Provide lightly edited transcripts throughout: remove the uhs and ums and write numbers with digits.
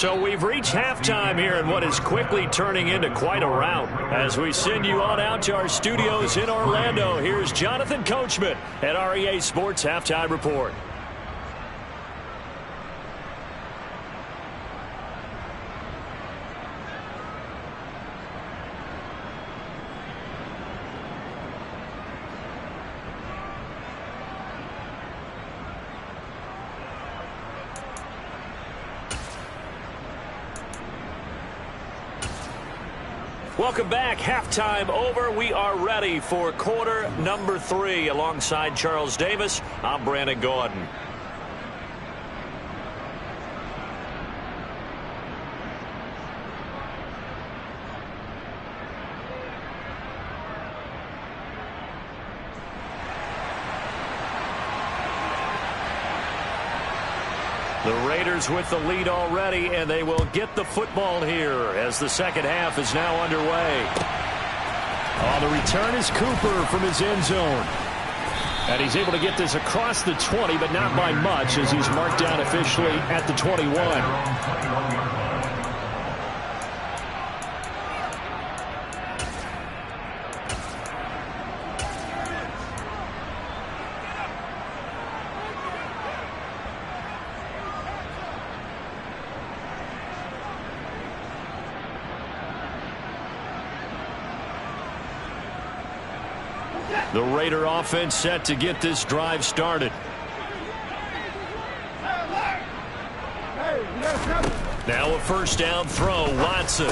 So we've reached halftime here in what is quickly turning into quite a rout. As we send you on out to our studios in Orlando, here's Jonathan Coachman at REA Sports Halftime Report. Welcome back. Halftime over. We are ready for quarter number 3. Alongside Charles Davis, I'm Brandon Gordon. The Raiders with the lead already, and they will get the football here as the second half is now underway. On the return is Cooper from his end zone. And he's able to get this across the 20, but not by much as he's marked down officially at the 21. The Raider offense set to get this drive started. Now a first down throw, Watson.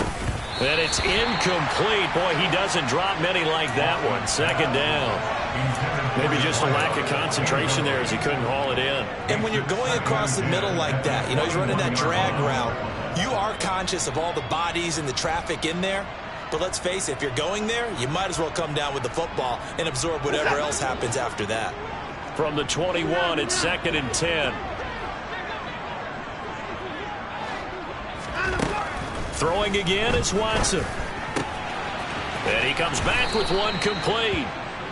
And it's incomplete. Boy, he doesn't drop many like that one. Second down. Maybe just a lack of concentration there as he couldn't haul it in. And when you're going across the middle like that, you know, he's running that drag route, you are conscious of all the bodies and the traffic in there. But let's face it, if you're going there, you might as well come down with the football and absorb whatever else happens after that. From the 21, it's 2nd and 10. Throwing again is Watson. And he comes back with one complete.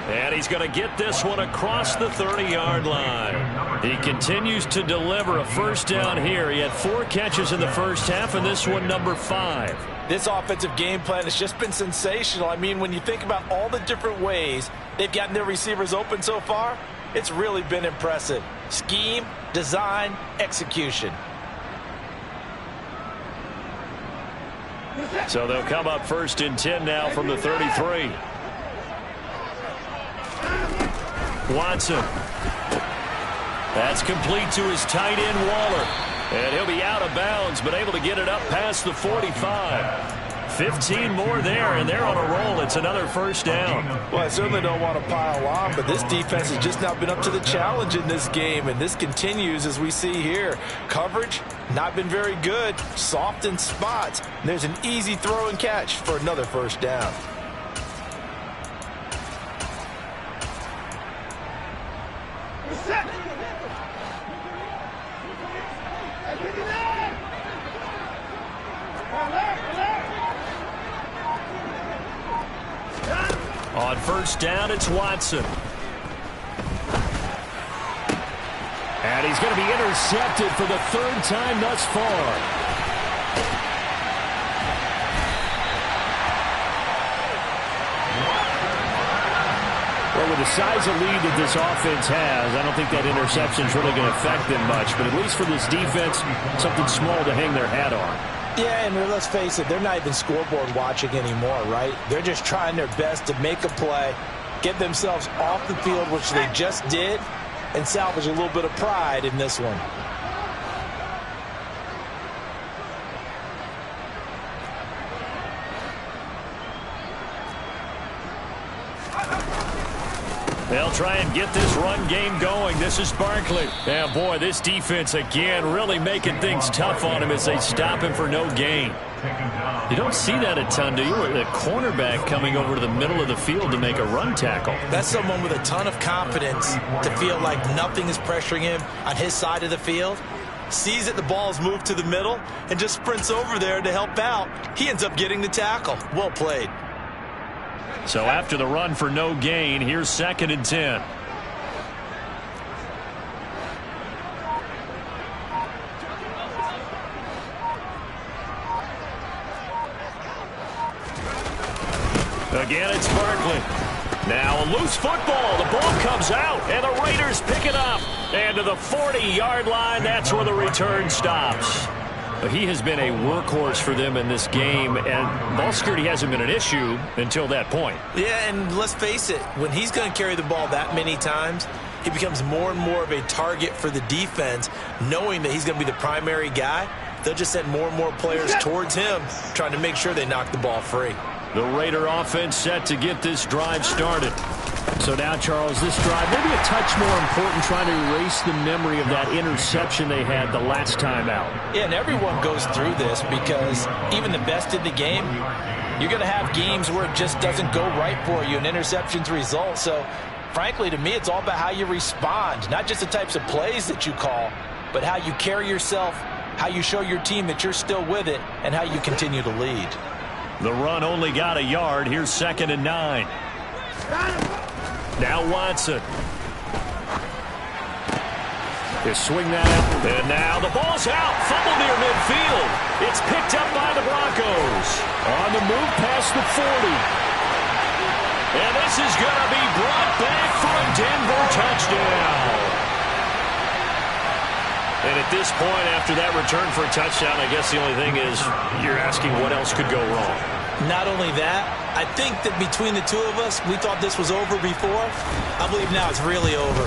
And he's going to get this one across the 30-yard line. He continues to deliver a first down here. He had 4 catches in the first half, and this one number 5. This offensive game plan has just been sensational. I mean, when you think about all the different ways they've gotten their receivers open so far, it's really been impressive. Scheme, design, execution. So they'll come up 1st and 10 now from the 33. Watson. That's complete to his tight end, Waller. And he'll be out of bounds, but able to get it up past the 45. 15 more there, and they're on a roll. It's another first down. Well, I certainly don't want to pile on, but this defense has just not been up to the challenge in this game, and this continues as we see here. Coverage, not been very good. Soft in spots. And there's an easy throw and catch for another first down. On first down, it's Watson. And he's going to be intercepted for the 3rd time thus far. Well, with the size of lead that this offense has, I don't think that interception is really going to affect them much. But at least for this defense, something small to hang their hat on. Yeah, and let's face it, they're not even scoreboard watching anymore, right? They're just trying their best to make a play, get themselves off the field, which they just did, and salvage a little bit of pride in this one. They'll try and get this run game going. This is Barkley. Yeah, boy, this defense again really making things tough on him as they stop him for no gain. You don't see that a ton, do you? The cornerback coming over to the middle of the field to make a run tackle. That's someone with a ton of confidence to feel like nothing is pressuring him on his side of the field. Sees that the ball's moved to the middle and just sprints over there to help out. He ends up getting the tackle. Well played. So after the run for no gain, here's 2nd and 10. Again, it's Barkley. Now a loose football. The ball comes out, and the Raiders pick it up. And to the 40-yard line, that's where the return stops. He has been a workhorse for them in this game, and ball security hasn't been an issue until that point. Yeah, and let's face it, when he's going to carry the ball that many times, he becomes more and more of a target for the defense, knowing that he's going to be the primary guy. They'll just send more and more players towards him, trying to make sure they knock the ball free. The Raider offense set to get this drive started. So now, Charles, this drive maybe a touch more important, trying to erase the memory of that interception they had the last time out. Yeah, and everyone goes through this because even the best in the game, you're going to have games where it just doesn't go right for you, and interceptions result. So, frankly, to me, it's all about how you respond, not just the types of plays that you call, but how you carry yourself, how you show your team that you're still with it, and how you continue to lead. The run only got a yard. Here's 2nd and 9. Now Watson. They swing that out. And now the ball's out. Fumble near midfield. It's picked up by the Broncos. On the move past the 40. And this is going to be brought back for a Denver touchdown. And at this point, after that return for a touchdown, I guess the only thing is you're asking what else could go wrong. Not only that, I think that between the two of us, we thought this was over before. I believe now it's really over.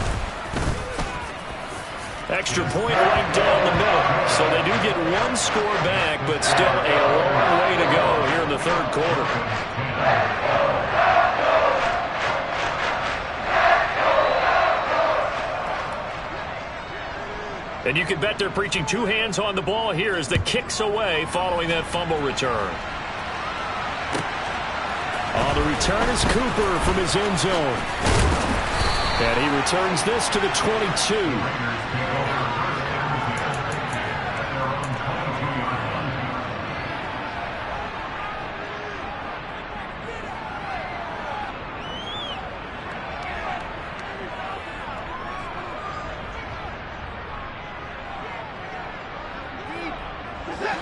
Extra point right down the middle. So they do get one score back, but still a long way to go here in the third quarter. And you can bet they're preaching two hands on the ball here as the kick's away following that fumble return. On the return is Cooper from his end zone. And he returns this to the 22.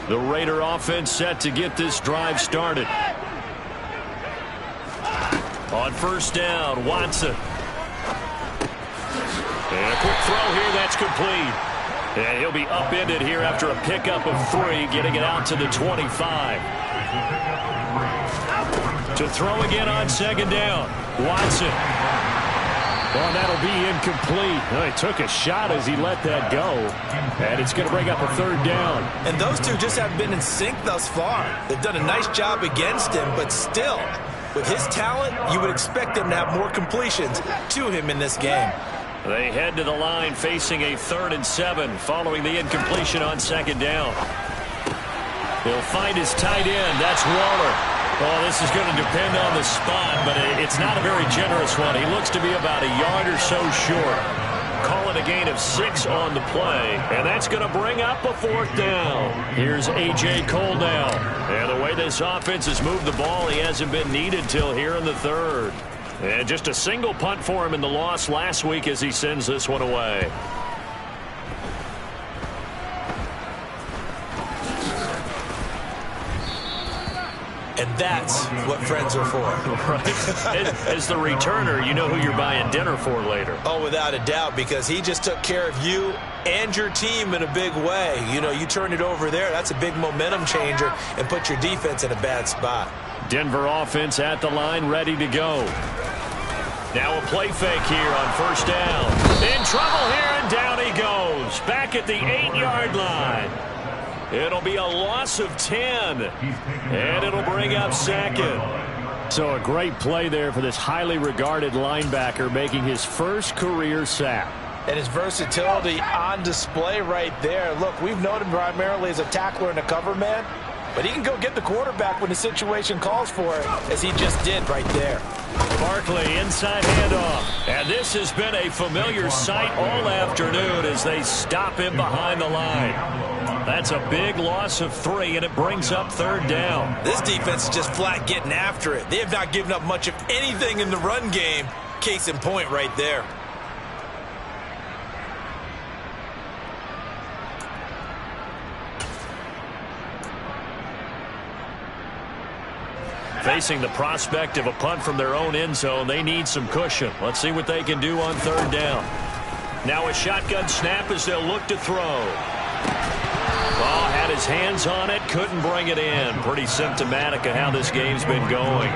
The Raider offense set to get this drive started. On first down, Watson. And a quick throw here, that's complete. And he'll be upended here after a pickup of 3, getting it out to the 25. To throw again on 2nd down, Watson. Well, that'll be incomplete. Well, he took a shot as he let that go. And it's going to bring up a 3rd down. And those two just haven't been in sync thus far. They've done a nice job against him, but still, with his talent, you would expect him to have more completions to him in this game. They head to the line facing a 3rd and 7 following the incompletion on 2nd down. He'll find his tight end. That's Waller. Well, this is going to depend on the spot, but it's not a very generous one. He looks to be about a yard or so short. Call it a gain of 6 on the play, and that's going to bring up a 4th down. Here's A.J. Cole now. And the way this offense has moved the ball, he hasn't been needed till here in the 3rd. And just a single punt for him in the loss last week as he sends this one away. And that's what friends are for. Right. As the returner, you know who you're buying dinner for later. Oh, without a doubt, because he just took care of you and your team in a big way. You know, you turn it over there, that's a big momentum changer and put your defense in a bad spot. Denver offense at the line, ready to go. Now a play fake here on first down. In trouble here, and down he goes. Back at the 8-yard line. It'll be a loss of 10, and it'll bring up 2nd. So a great play there for this highly regarded linebacker, making his first career sack. And his versatility on display right there. Look, we've known him primarily as a tackler and a cover man, but he can go get the quarterback when the situation calls for it, as he just did right there. Barkley, inside handoff. And this has been a familiar sight all afternoon as they stop him behind the line. That's a big loss of 3, and it brings up 3rd down. This defense is just flat getting after it. They have not given up much of anything in the run game. Case in point right there. Facing the prospect of a punt from their own end zone, they need some cushion. Let's see what they can do on third down. Now a shotgun snap as they'll look to throw. Oh, had his hands on it, couldn't bring it in. Pretty symptomatic of how this game's been going.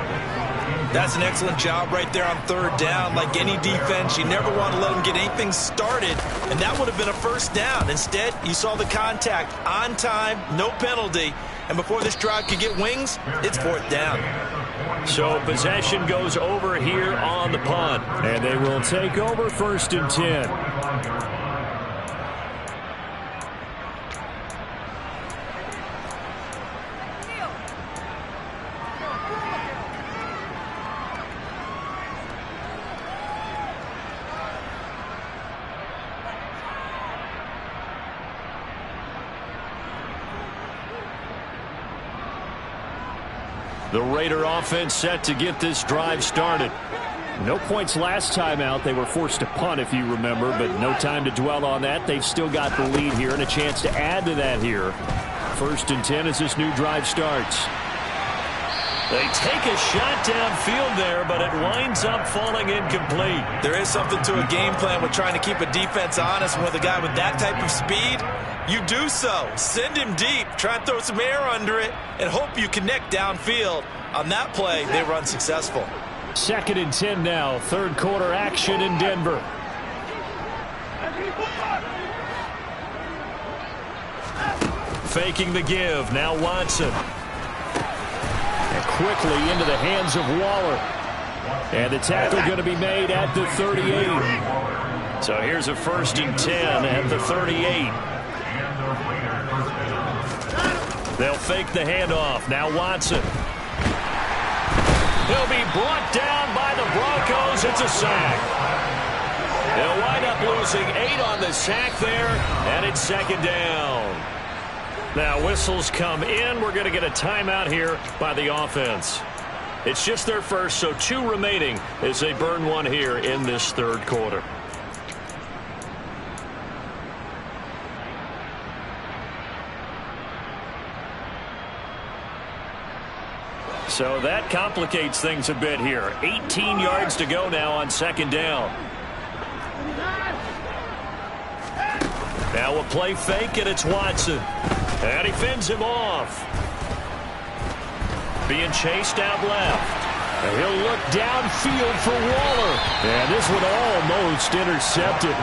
That's an excellent job right there on third down. Like any defense, you never want to let them get anything started, and that would have been a first down. Instead, you saw the contact on time, no penalty, and before this drive could get wings, it's fourth down. So possession goes over here on the punt, and they will take over 1st and 10. The Raider offense set to get this drive started. No points last time out. They were forced to punt, if you remember, but no time to dwell on that. They've still got the lead here and a chance to add to that here. 1st and 10 as this new drive starts. They take a shot downfield there, but it winds up falling incomplete. There is something to a game plan with trying to keep a defense honest. With a guy with that type of speed, you do so. Send him deep, try and throw some air under it, and hope you connect downfield. On that play, they were unsuccessful. 2nd and 10 now. 3rd quarter action in Denver. Faking the give. Now Watson. And quickly into the hands of Waller. And the tackle going to be made at the 38. So here's a 1st and 10 at the 38. They'll fake the handoff. Now Watson. He'll be brought down by the Broncos. It's a sack. They'll wind up losing 8 on the sack there, and it's 2nd down. Now whistles come in. We're going to get a timeout here by the offense. It's just their first, so 2 remaining as they burn one here in this 3rd quarter. So that complicates things a bit here. 18 yards to go now on 2nd down. Now a play fake, and it's Watson. And he fends him off. Being chased out left. And he'll look downfield for Waller. And this one almost intercepted.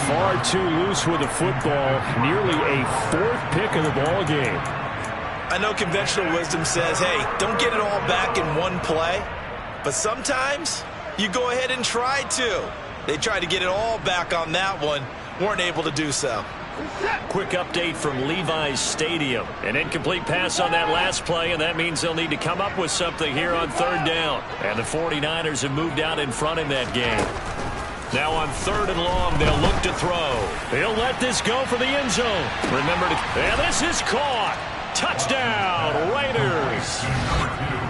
Far too loose with the football. Nearly a 4th pick of the ball game. I know conventional wisdom says, hey, don't get it all back in one play. But sometimes you go ahead and try to. They tried to get it all back on that one. Weren't able to do so. Quick update from Levi's Stadium. An incomplete pass on that last play, and that means they'll need to come up with something here on 3rd down. And the 49ers have moved out in front in that game. Now on 3rd and long, they'll look to throw. He'll let this go for the end zone. Remember to... And this is caught. Touchdown, Raiders.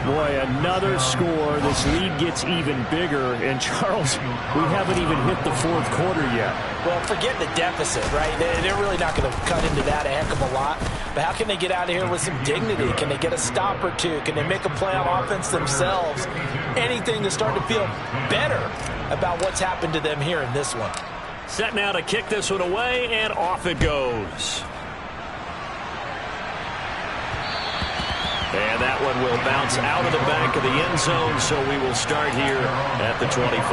Boy, another score. This lead gets even bigger. And, Charles, we haven't even hit the 4th quarter yet. Well, forget the deficit, right? They're really not going to cut into that a heck of a lot. But how can they get out of here with some dignity? Can they get a stop or 2? Can they make a play on offense themselves? Anything to start to feel better about what's happened to them here in this one. Set now to kick this one away, and off it goes. And that one will bounce out of the back of the end zone, so we will start here at the 25.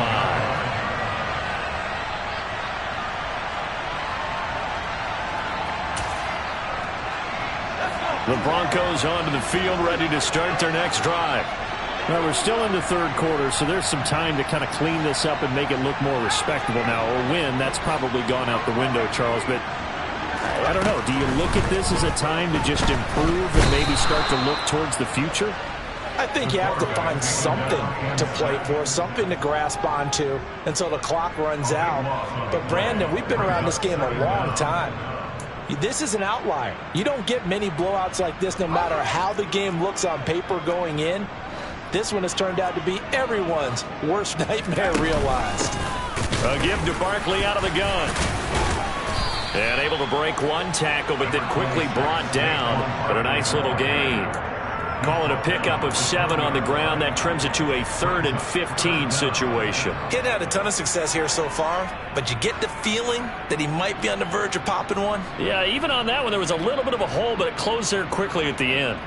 The Broncos onto the field, ready to start their next drive. Well, we're still in the 3rd quarter, so there's some time to kind of clean this up and make it look more respectable. Now, a win, that's probably gone out the window, Charles, but I don't know. Do you look at this as a time to just improve and maybe start to look towards the future? I think you have to find something to play for, something to grasp onto until the clock runs out. But, Brandon, we've been around this game a long time. This is an outlier. You don't get many blowouts like this no matter how the game looks on paper going in. This one has turned out to be everyone's worst nightmare realized. A give to Barkley out of the gun. And able to break one tackle, but then quickly brought down. But a nice little gain. Call it a pickup of 7 on the ground. That trims it to a 3rd and 15 situation. He's had a ton of success here so far, but you get the feeling that he might be on the verge of popping one. Yeah, even on that one, there was a little bit of a hole, but it closed there quickly at the end.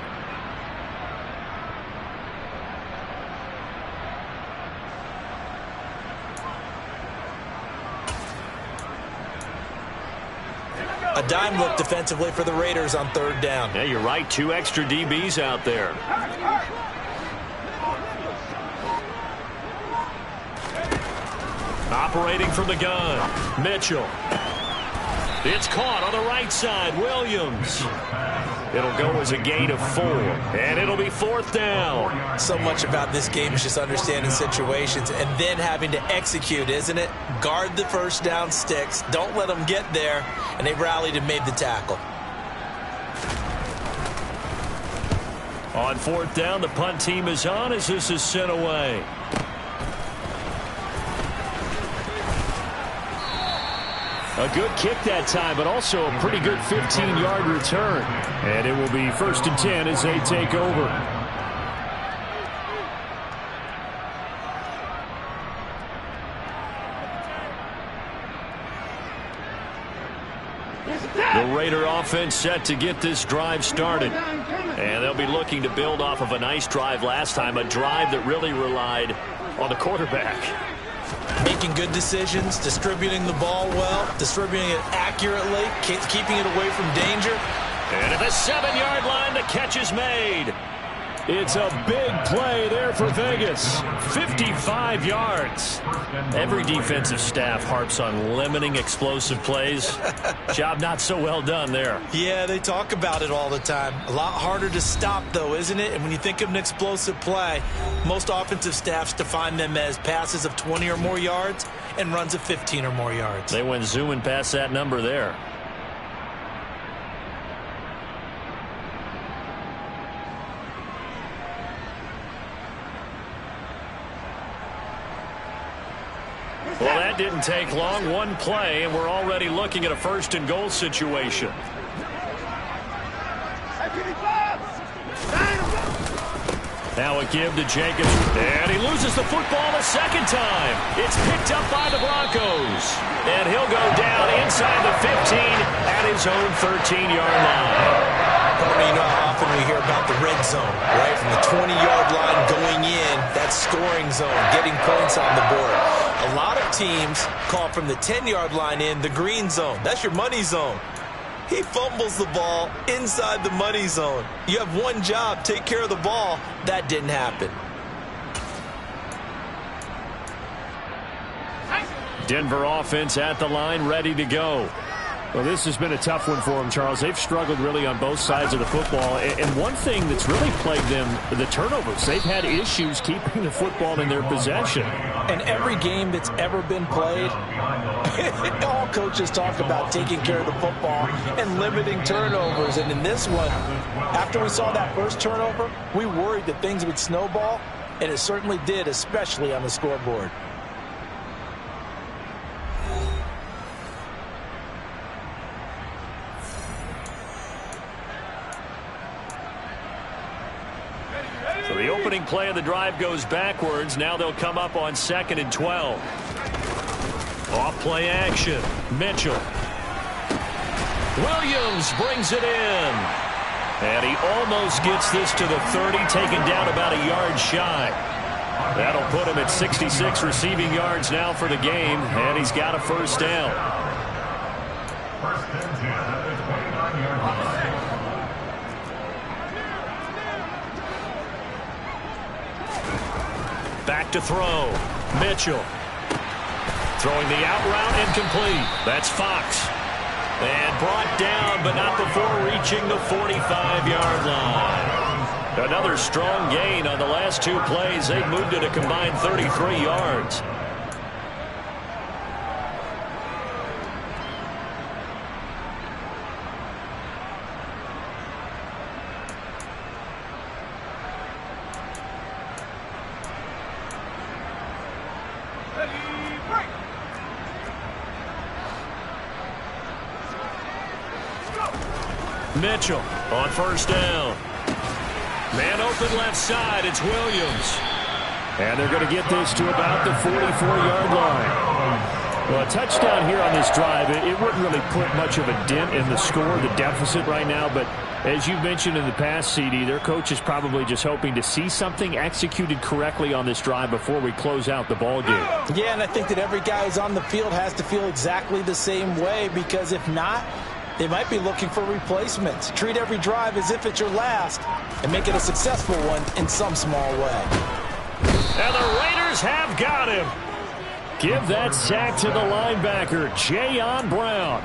A dime look defensively for the Raiders on 3rd down. Yeah, you're right. 2 extra DBs out there. Operating from the gun, Mitchell. It's caught on the right side, Williams. It'll go as a gain of 4, and it'll be 4th down. So much about this game is just understanding situations and then having to execute, isn't it? Guard the first down sticks. Don't let them get there, and they rallied and made the tackle. On 4th down, the punt team is on as this is sent away. A good kick that time, but also a pretty good 15-yard return. And it will be 1st and 10 as they take over. The Raider offense set to get this drive started. And they'll be looking to build off of a nice drive last time, a drive that really relied on the quarterback. Making good decisions, distributing the ball well, distributing it accurately, keeping it away from danger. And at the 7-yard line, the catch is made. It's a big play there for Vegas. 55 yards. Every defensive staff harps on limiting explosive plays. Job not so well done there. Yeah, they talk about it all the time. A lot harder to stop, though, isn't it? And when you think of an explosive play, most offensive staffs define them as passes of 20 or more yards and runs of 15 or more yards. They went zooming past that number there. Well, that didn't take long. One play, and we're already looking at a 1st and goal situation. Now a give to Jacobs, and he loses the football the 2nd time. It's picked up by the Broncos, and he'll go down inside the 15 at his own 13-yard line. You know how often we hear about the red zone, right? From the 20-yard line going in, that scoring zone, getting points on the board. A lot of teams call from the 10-yard line in the green zone. That's your money zone. He fumbles the ball inside the money zone. You have one job, take care of the ball. That didn't happen. Denver offense at the line, ready to go. Well, this has been a tough one for them, Charles. They've struggled really on both sides of the football. And one thing that's really plagued them, the turnovers. They've had issues keeping the football in their possession. And every game that's ever been played, all coaches talk about taking care of the football and limiting turnovers. And in this one, after we saw that first turnover, we worried that things would snowball, and it certainly did, especially on the scoreboard. So the opening play of the drive goes backwards. Now they'll come up on 2nd and 12. Off play action. Mitchell. Williams brings it in. And he almost gets this to the 30, taken down about a yard shy. That'll put him at 66 receiving yards now for the game, and he's got a 1st down. Back to throw. Mitchell. Throwing the out route, incomplete. That's Fox. And brought down, but not before reaching the 45-yard line. Another strong gain on the last 2 plays. They've moved it a combined 33 yards. Mitchell on 1st down. Man open left side. It's Williams. And they're going to get this to about the 44-yard line. Well, a touchdown here on this drive, it wouldn't really put much of a dent in the score, the deficit right now. But as you mentioned in the past, CD, their coach is probably just hoping to see something executed correctly on this drive before we close out the ball game. Yeah, and I think that every guy who's on the field has to feel exactly the same way, because if not, they might be looking for replacements. Treat every drive as if it's your last and make it a successful one in some small way. And the Raiders have got him. Give that sack to the linebacker, Jayon Brown.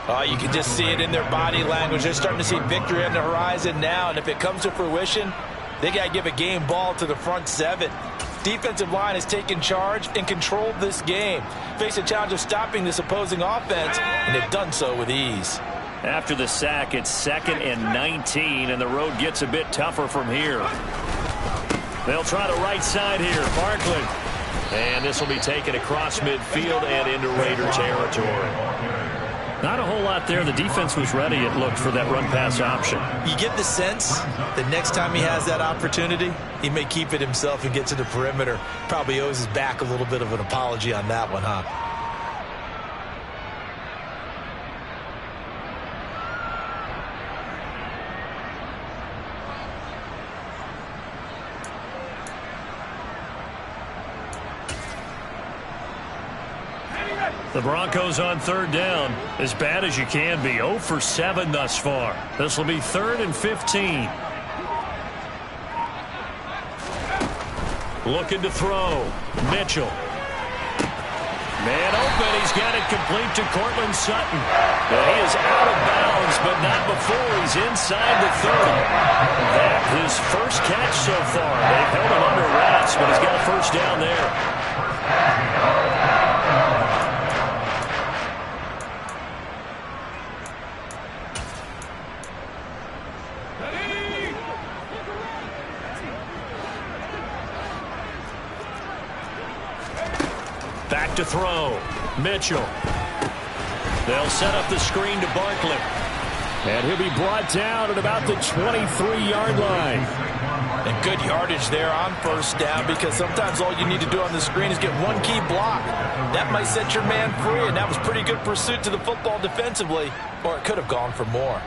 Oh, you can just see it in their body language. They're starting to see victory on the horizon now, and if it comes to fruition, they got to give a game ball to the front seven. Defensive line has taken charge and controlled this game. Face a challenge of stopping this opposing offense, and they've done so with ease. After the sack, it's 2nd and 19, and the road gets a bit tougher from here. They'll try the right side here. Barkley. And this will be taken across midfield and into Raider territory. Not a whole lot there. The defense was ready, it looked, for that run-pass option. You get the sense that next time he has that opportunity, he may keep it himself and get to the perimeter. Probably owes his back a little bit of an apology on that one, huh? The Broncos on 3rd down, as bad as you can be. 0 for 7 thus far. This will be 3rd and 15. Looking to throw. Mitchell. Man open. He's got it complete to Cortland Sutton. But he is out of bounds, but not before he's inside the 30. That his first catch so far. They've held him under wraps, but he's got a first down there. Back to throw. Mitchell. They'll set up the screen to Barkley. And he'll be brought down at about the 23-yard line. And good yardage there on 1st down, because sometimes all you need to do on the screen is get one key block. That might set your man free, and that was pretty good pursuit to the football defensively, or it could have gone for more.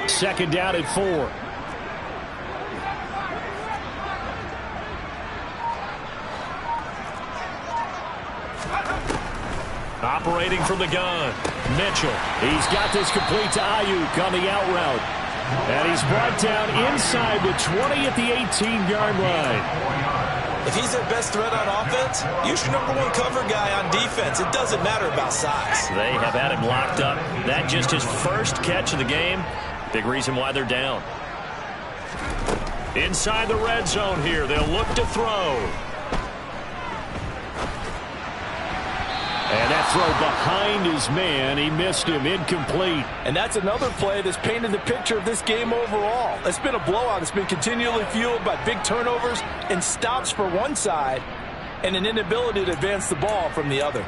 Second down at 4. Operating from the gun. Mitchell. He's got this complete to Ayuk on the out route. And he's brought down inside the 20 at the 18-yard line. If he's their best threat on offense, use your #1 cover guy on defense. It doesn't matter about size. They have had him locked up. That just his first catch of the game. Big reason why they're down. Inside the red zone here. They'll look to throw. And that throw behind his man. He missed him. Incomplete. And that's another play that's painted the picture of this game overall. It's been a blowout. It's been continually fueled by big turnovers and stops for one side and an inability to advance the ball from the other.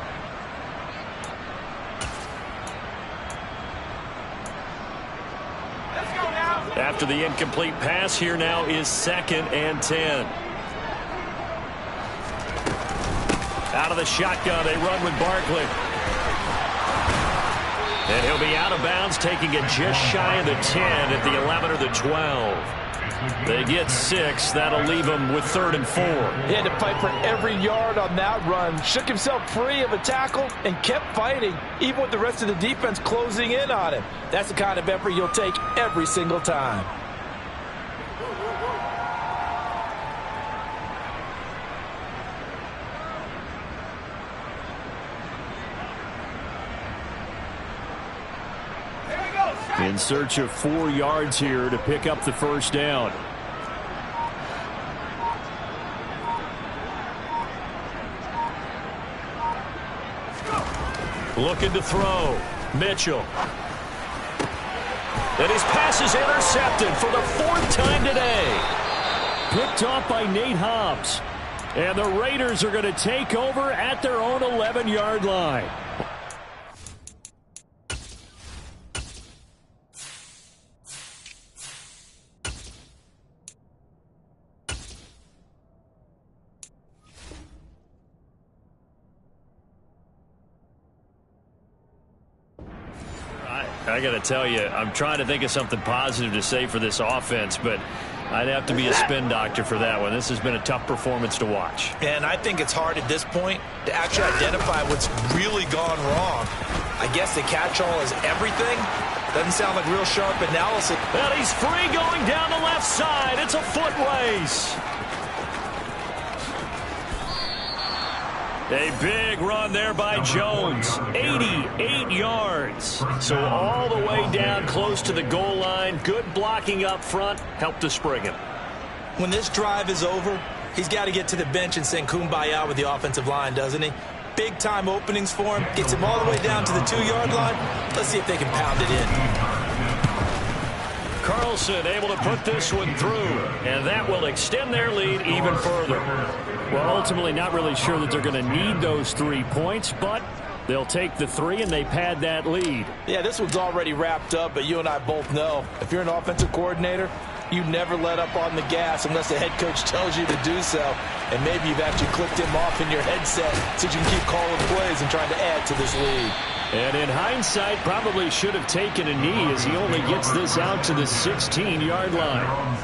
After the incomplete pass, here now is 2nd and 10. Out of the shotgun, they run with Barkley. And he'll be out of bounds, taking it just shy of the 10 at the 11 or the 12. They get 6. That'll leave them with 3rd and 4. He had to fight for every yard on that run. Shook himself free of a tackle and kept fighting, even with the rest of the defense closing in on him. That's the kind of effort you'll take every single time. In search of 4 yards here to pick up the first down. Looking to throw. Mitchell. And his pass is intercepted for the 4th time today. Picked off by Nate Hobbs. And the Raiders are going to take over at their own 11-yard line. I got to tell you, I'm trying to think of something positive to say for this offense, but I'd have to be a spin doctor for that one. This has been a tough performance to watch. And I think it's hard at this point to actually identify what's really gone wrong. I guess the catch-all is everything. Doesn't sound like real sharp analysis. And he's free going down the left side. It's a foot race. A big run there by Jones. 88 yards. So all the way down close to the goal line. Good blocking up front. Helped to spring him. When this drive is over, he's got to get to the bench and sing kumbaya with the offensive line, doesn't he? Big-time openings for him. Gets him all the way down to the 2-yard line. Let's see if they can pound it in. Carlson able to put this one through, and that will extend their lead even further. Well, ultimately not really sure that they're going to need those 3 points, but they'll take the 3 and they pad that lead. Yeah, this one's already wrapped up, but you and I both know if you're an offensive coordinator, you never let up on the gas unless the head coach tells you to do so. And maybe you've actually clicked him off in your headset so you can keep calling plays and trying to add to this lead. And in hindsight, probably should have taken a knee as he only gets this out to the 16-yard line.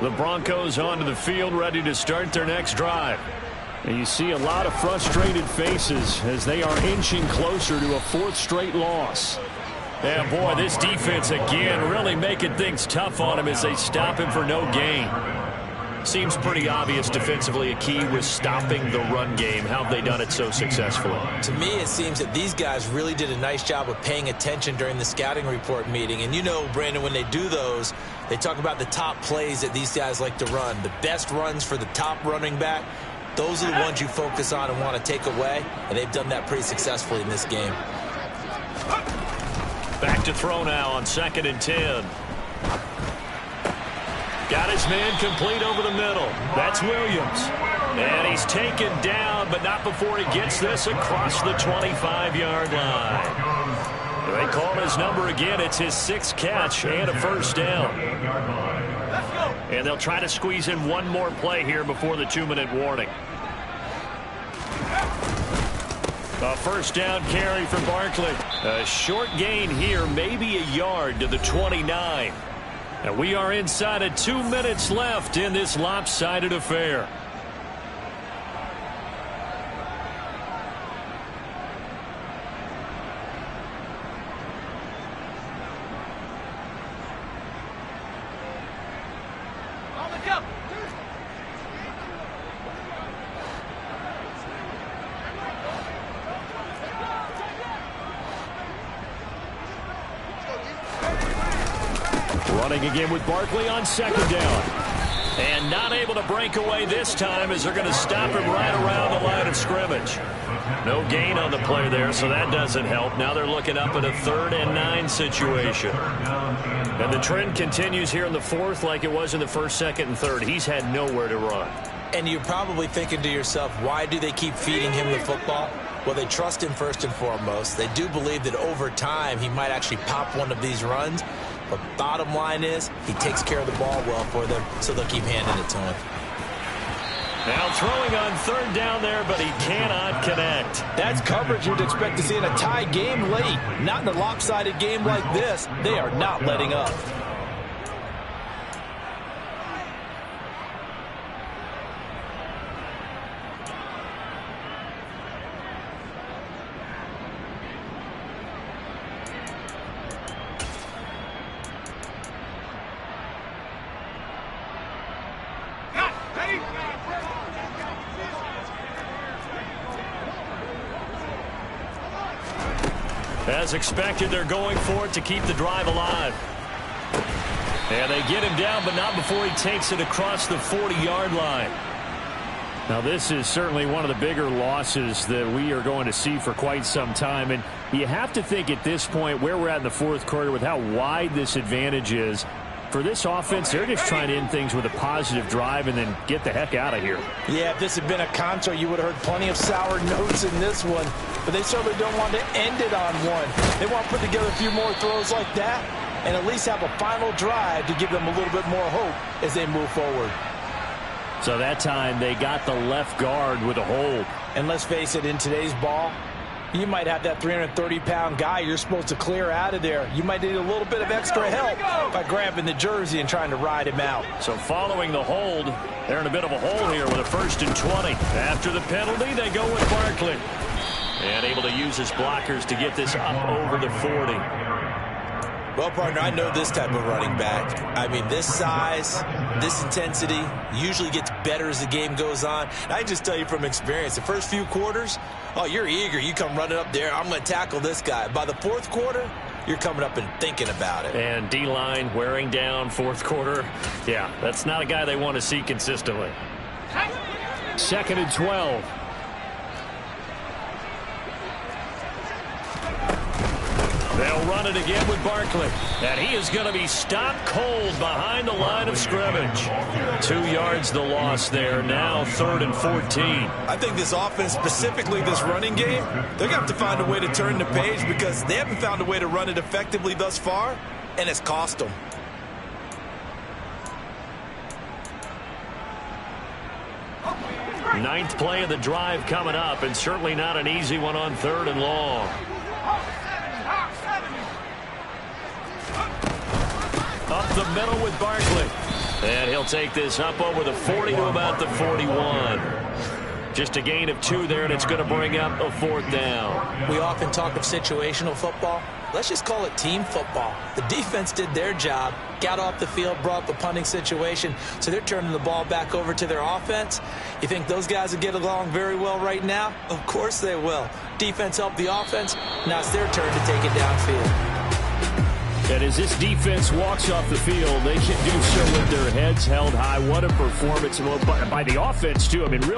The Broncos onto the field, ready to start their next drive. And you see a lot of frustrated faces as they are inching closer to a 4th straight loss. And boy, this defense again really making things tough on him as they stop him for no gain. Seems pretty obvious defensively a key was stopping the run game. How have they done it so successfully? To me, it seems that these guys really did a nice job of paying attention during the scouting report meeting. And you know, Brandon, when they do those, they talk about the top plays that these guys like to run. The best runs for the top running back, those are the ones you focus on and want to take away. And they've done that pretty successfully in this game. Back to throw now on 2nd and 10. Got his man complete over the middle. That's Williams. And he's taken down, but not before he gets this across the 25-yard line. They call his number again. It's his 6th catch and a 1st down. And they'll try to squeeze in one more play here before the 2-minute warning. A 1st down carry for Barkley. A short gain here, maybe a yard to the 29. And we are inside of 2 minutes left in this lopsided affair. Running again with Barkley on 2nd down. And not able to break away this time as they're going to stop him right around the line of scrimmage. No gain on the play there, so that doesn't help. Now they're looking up at a 3rd and 9 situation. And the trend continues here in the 4th like it was in the 1st, 2nd, and 3rd. He's had nowhere to run. And you're probably thinking to yourself, why do they keep feeding him the football? Well, they trust him first and foremost. They do believe that over time he might actually pop one of these runs. But bottom line is he takes care of the ball well for them, so they'll keep handing it to him. Now throwing on 3rd down there, but he cannot connect. That's coverage you'd expect to see in a tie game late. Not in a lopsided game like this. They are not letting up. As expected, they're going for it to keep the drive alive. And they get him down, but not before he takes it across the 40-yard line. Now, this is certainly one of the bigger losses that we are going to see for quite some time. And you have to think at this point where we're at in the fourth quarter with how wide this advantage is. For this offense, they're just trying to end things with a positive drive and then get the heck out of here. Yeah, if this had been a concert, you would have heard plenty of sour notes in this one. But they certainly don't want to end it on one. They want to put together a few more throws like that and at least have a final drive to give them a little bit more hope as they move forward. So that time they got the left guard with a hold. And let's face it, in today's ball, you might have that 330-pound guy you're supposed to clear out of there. You might need a little bit of extra help by grabbing the jersey and trying to ride him out. So following the hold, they're in a bit of a hole here with a 1st and 20. After the penalty, they go with Barkley. And able to use his blockers to get this up over the 40. Well, partner, I know this type of running back. I mean, this size, this intensity usually gets better as the game goes on. And I just tell you from experience, the first few quarters, oh, you're eager. You come running up there. I'm going to tackle this guy. By the fourth quarter, you're coming up and thinking about it. And D-line wearing down fourth quarter. Yeah, that's not a guy they want to see consistently. 2nd and 12. They'll run it again with Barkley. And he is going to be stopped cold behind the line of scrimmage. 2 yards the loss there. Now 3rd and 14. I think this offense, specifically this running game, they're going to have to find a way to turn the page because they haven't found a way to run it effectively thus far, and it's cost them. Ninth play of the drive coming up, and certainly not an easy one on 3rd and long. Up the middle with Barkley. And he'll take this up over the 40 to about the 41. Just a gain of 2 there, and it's going to bring up a 4th down. We often talk of situational football. Let's just call it team football. The defense did their job, got off the field, brought up the punting situation, so they're turning the ball back over to their offense. You think those guys will get along very well right now? Of course they will. Defense helped the offense. Now it's their turn to take it downfield. And as this defense walks off the field, they can do so with their heads held high. What a performance by the offense, too. I mean, real